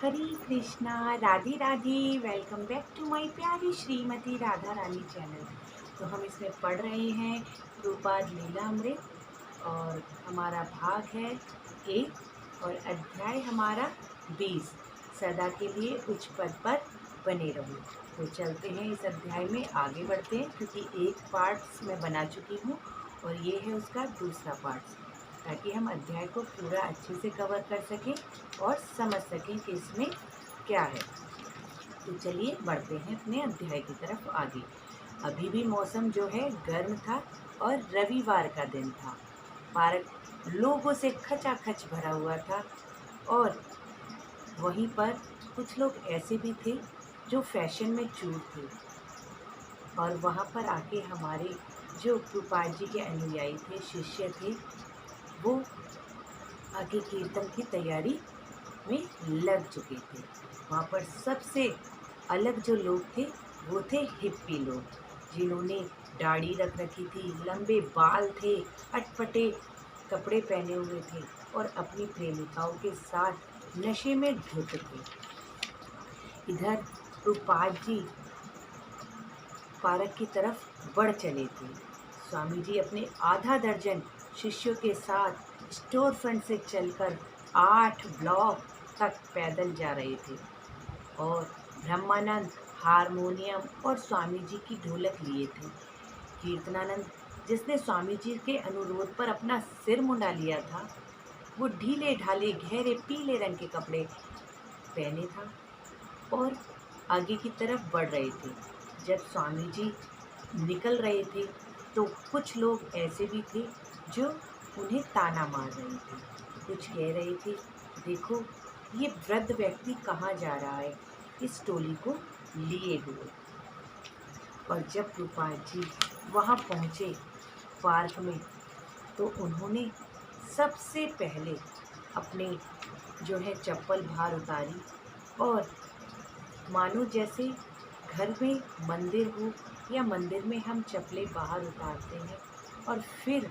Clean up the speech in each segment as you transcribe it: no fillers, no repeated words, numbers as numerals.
Hare Krishna, Radhe Radhe. Welcome back to my प्यारी Shrimati Radha Rani channel. तो हम इसमें पढ़ रहे हैं प्रभुपाद लीलामृत और हमारा भाग है 1 और अध्याय हमारा 20। सदा के लिए उच्च पद पर बने रहो। तो चलते हैं इस अध्याय में आगे बढ़ते हैं, क्योंकि एक पार्ट मैं बना चुकी हूँ और ये है उसका दूसरा पार्ट, ताकि हम अध्याय को पूरा अच्छे से कवर कर सकें और समझ सकें कि इसमें क्या है। तो चलिए बढ़ते हैं अपने अध्याय की तरफ आगे। अभी भी मौसम जो है गर्म था और रविवार का दिन था। पार्क लोगों से खचाखच भरा हुआ था और वहीं पर कुछ लोग ऐसे भी थे जो फैशन में चूर थे और वहाँ पर आके हमारे जो कृपाल जी के अनुयायी थे, शिष्य थे, वो आगे कीर्तन की तैयारी में लग चुके थे। वहाँ पर सबसे अलग जो लोग थे वो थे हिप्पी लोग, जिन्होंने दाढ़ी रख रखी थी, लंबे बाल थे, अटपटे कपड़े पहने हुए थे और अपनी प्रेमिकाओं के साथ नशे में धुत थे। इधर प्रभुपाद जी पार्क की तरफ बढ़ चले थे। स्वामी जी अपने आधा दर्जन शिष्यों के साथ स्टोर फ्रंट से चलकर 8 ब्लॉक तक पैदल जा रहे थे और ब्रह्मानंद हारमोनियम और स्वामी जी की ढोलक लिए थे। कीर्तनानंद, जिसने स्वामी जी के अनुरोध पर अपना सिर मुंडा लिया था, वो ढीले ढाले गहरे पीले रंग के कपड़े पहने था और आगे की तरफ बढ़ रहे थे। जब स्वामी जी निकल रहे थे तो कुछ लोग ऐसे भी थे जो उन्हें ताना मार रहे थे। कुछ कह रहे थे, देखो ये वृद्ध व्यक्ति कहाँ जा रहा है, इस टोली को लिए हुए। और जब गोपाल जी वहाँ पहुँचे पार्क में, तो उन्होंने सबसे पहले अपने जो है चप्पल बाहर उतारी और मानो जैसे घर में मंदिर हो या मंदिर में हम चप्पलें बाहर उतारते हैं और फिर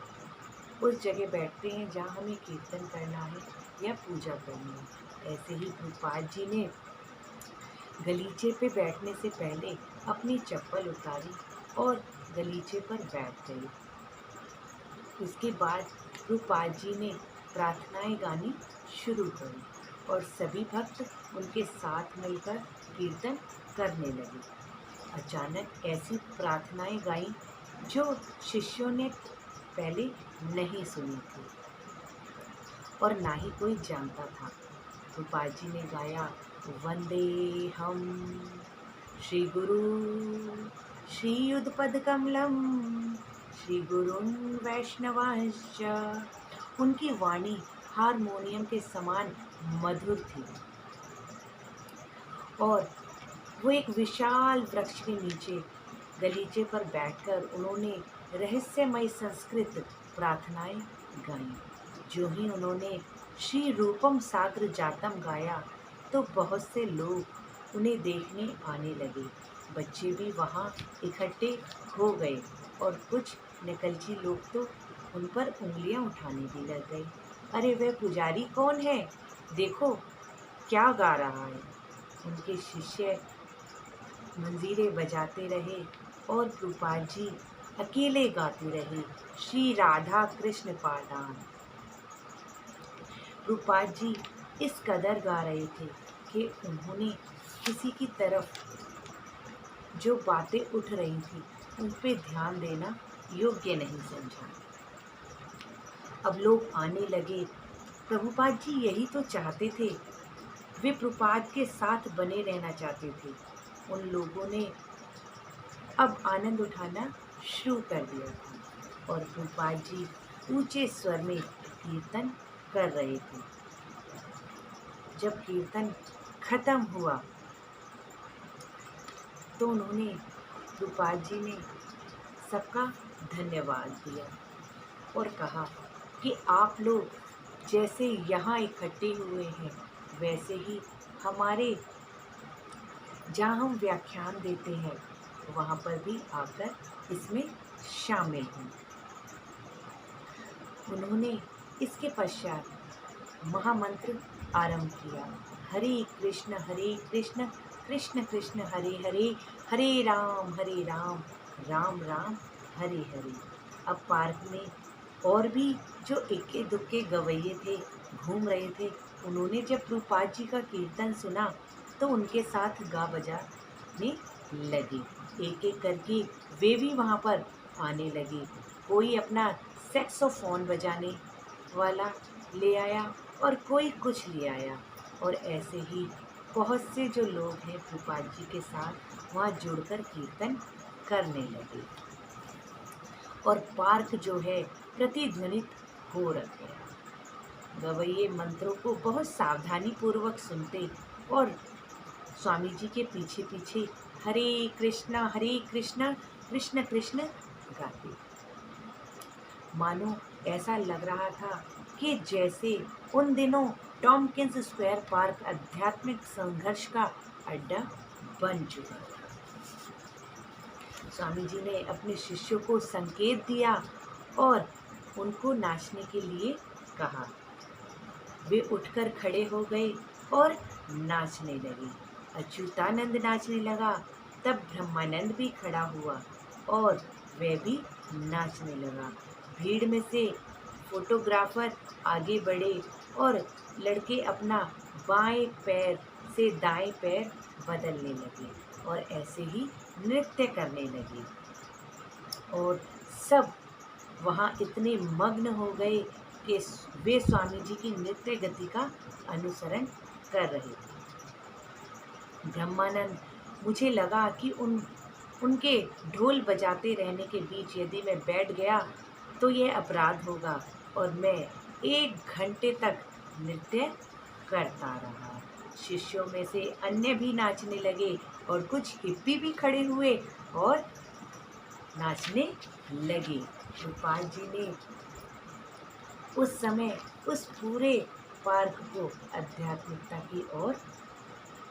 उस जगह बैठते हैं जहाँ हमें कीर्तन करना है या पूजा करनी है, ऐसे ही प्रभुपाद जी ने गलीचे पे बैठने से पहले अपनी चप्पल उतारी और गलीचे पर बैठ गए। उसके बाद प्रभुपाद जी ने प्रार्थनाएं गानी शुरू करी और सभी भक्त उनके साथ मिलकर कीर्तन करने लगे। अचानक ऐसी प्रार्थनाएं गाई जो शिष्यों ने पहले नहीं सुनी थी और ना ही कोई जानता था। गोपाल जी ने गाया, वंदे हम श्री गुरु श्री युद्धपद कमलम श्री गुरुन वैष्णवांश्च। उनकी वाणी हारमोनियम के समान मधुर थी और वो एक विशाल वृक्ष के नीचे गलीचे पर बैठकर उन्होंने रहस्यमय संस्कृत प्रार्थनाएं गाई। जो ही उन्होंने श्री रूपम साग्र जातम गाया तो बहुत से लोग उन्हें देखने आने लगे। बच्चे भी वहाँ इकट्ठे हो गए और कुछ नकलची लोग तो उन पर उंगलियां उठाने भी लग गए। अरे वह पुजारी कौन है, देखो क्या गा रहा है। उनके शिष्य मंजीरे बजाते रहे और प्रभुपाद जी अकेले गाते रहे, श्री राधा कृष्ण पादान। प्रभुपाद जी इस कदर गा रहे थे कि उन्होंने किसी की तरफ जो बातें उठ रही थी उन पे ध्यान देना योग्य नहीं समझा। अब लोग आने लगे। प्रभुपाद जी यही तो चाहते थे, वे प्रभुपाद के साथ बने रहना चाहते थे। उन लोगों ने अब आनंद उठाना शुरू कर दिया था और प्रभुपाद जी ऊंचे स्वर में कीर्तन कर रहे थे। जब कीर्तन खत्म हुआ तो उन्होंने प्रभुपाद जी ने सबका धन्यवाद दिया और कहा कि आप लोग जैसे यहाँ इकट्ठे हुए हैं, वैसे ही हमारे जहाँ हम व्याख्यान देते हैं वहाँ पर भी आकर इसमें शामिल हों। उन्होंने इसके पश्चात महामंत्र आरंभ किया, हरे कृष्ण कृष्ण कृष्ण हरे हरे, हरे राम राम राम हरे हरे। अब पार्क में और भी जो इक्के दुक्के गवैये थे घूम रहे थे, उन्होंने जब प्रभुपाद जी का कीर्तन सुना तो उनके साथ गा बजाने लगे। एक एक करके वे भी वहाँ पर आने लगे। कोई अपना सेक्सोफोन बजाने वाला ले आया और कोई कुछ ले आया, और ऐसे ही बहुत से जो लोग हैं प्रभुपाद जी के साथ वहाँ जुड़कर कीर्तन करने लगे, और पार्क जो है प्रतिध्वनित हो गया। गवैये मंत्रों को बहुत सावधानी पूर्वक सुनते और स्वामी जी के पीछे पीछे हरे कृष्णा कृष्ण कृष्ण गाते। मानो ऐसा लग रहा था कि जैसे उन दिनों टॉमकिंस स्क्वायर पार्क आध्यात्मिक संघर्ष का अड्डा बन चुका था। स्वामी जी ने अपने शिष्यों को संकेत दिया और उनको नाचने के लिए कहा। वे उठकर खड़े हो गए और नाचने लगे। अच्युतानंद नाचने लगा, तब ब्रह्मानंद भी खड़ा हुआ और वह भी नाचने लगा। भीड़ में से फोटोग्राफर आगे बढ़े और लड़के अपना बाएं पैर से दाएं पैर बदलने लगे और ऐसे ही नृत्य करने लगे, और सब वहाँ इतने मग्न हो गए कि वे स्वामी जी की नृत्य गति का अनुसरण कर रहे थे। ब्रह्मानंद, मुझे लगा कि उनके ढोल बजाते रहने के बीच यदि मैं बैठ गया तो यह अपराध होगा, और मैं 1 घंटे तक नृत्य करता रहा। शिष्यों में से अन्य भी नाचने लगे और कुछ हिप्पी भी खड़े हुए और नाचने लगे। प्रभुपाद जी ने उस समय उस पूरे पार्क को आध्यात्मिकता की ओर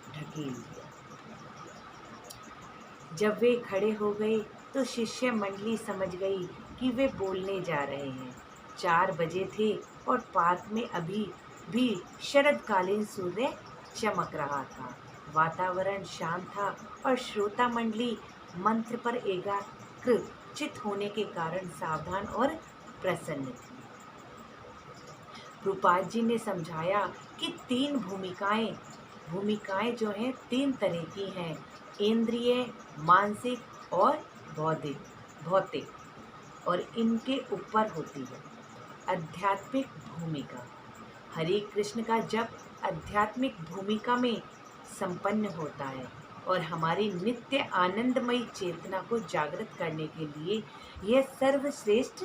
ढकेल दिया। जब वे खड़े हो गए तो शिष्य मंडली समझ गई कि वे बोलने जा रहे हैं। 4 बजे थे और पार्क में अभी भी शरदकालीन सूर्य चमक रहा था। वातावरण शांत था और श्रोता मंडली मंत्र पर एकाग्रचित होने के कारण सावधान और प्रसन्न थी। प्रभुपाद जी ने समझाया कि 3 भूमिकाएं जो हैं 3 तरह की हैं: इंद्रिय, मानसिक और भौतिक, और इनके ऊपर होती है आध्यात्मिक भूमिका। हरे कृष्ण का जप आध्यात्मिक भूमिका में संपन्न होता है और हमारी नित्य आनंदमयी चेतना को जागृत करने के लिए यह सर्वश्रेष्ठ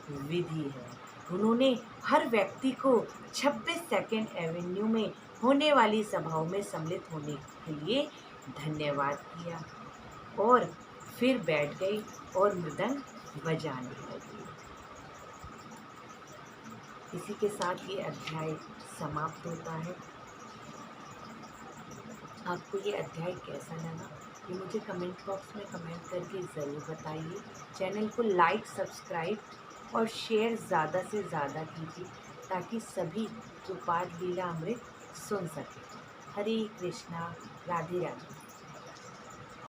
विधि है। उन्होंने हर व्यक्ति को 26 सेकेंड एवेन्यू में होने वाली सभाओं में सम्मिलित होने के लिए धन्यवाद किया और फिर बैठ गई और मृदंग बजाने लगी। इसी के साथ ये अध्याय समाप्त होता है। आपको ये अध्याय कैसा लगा ये मुझे कमेंट बॉक्स में कमेंट करके ज़रूर बताइए। चैनल को लाइक, सब्सक्राइब और शेयर ज़्यादा से ज़्यादा कीजिए ताकि सभी प्रभुपाद लीला अमृत सुन सकें। हरे कृष्णा, राधे राधे।